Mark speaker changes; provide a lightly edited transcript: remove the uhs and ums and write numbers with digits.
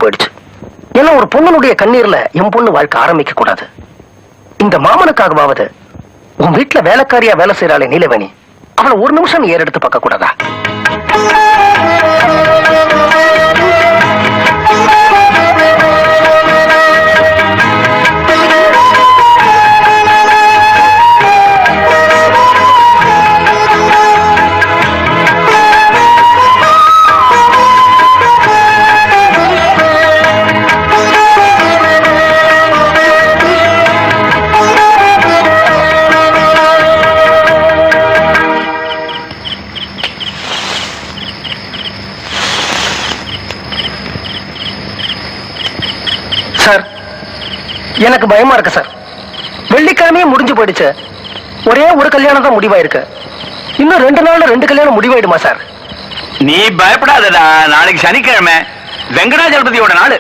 Speaker 1: போயிடுச்சு. ஏன்னா ஒரு பொண்ணுடைய கண்ணீர்ல என் பொண்ணு வாழ்க்கை ஆரம்பிக்க கூடாது. இந்த மாமனுக்காகவாவது உன் வீட்டுல வேலைக்காரியா வேலை செய்யறாளே நீலவேணி, அவளை ஒரு நிமிஷம் ஏறெடுத்து பார்க்க கூடாதா? சார், எனக்கு பயமா இருக்கு சார். வெள்ளிக்கிழமையே முடிஞ்சு போயிடுச்சு. ஒரே ஒரு கல்யாணம் தான் முடிவாயிருக்கு. இன்னும் 2 நாள்ல 2 கல்யாணம் முடிவாயிடுமா சார்?
Speaker 2: நீ பயப்படாதடா. நாளைக்கு சனிக்கிழமை வெங்கடாஜலபதியோட நாள்.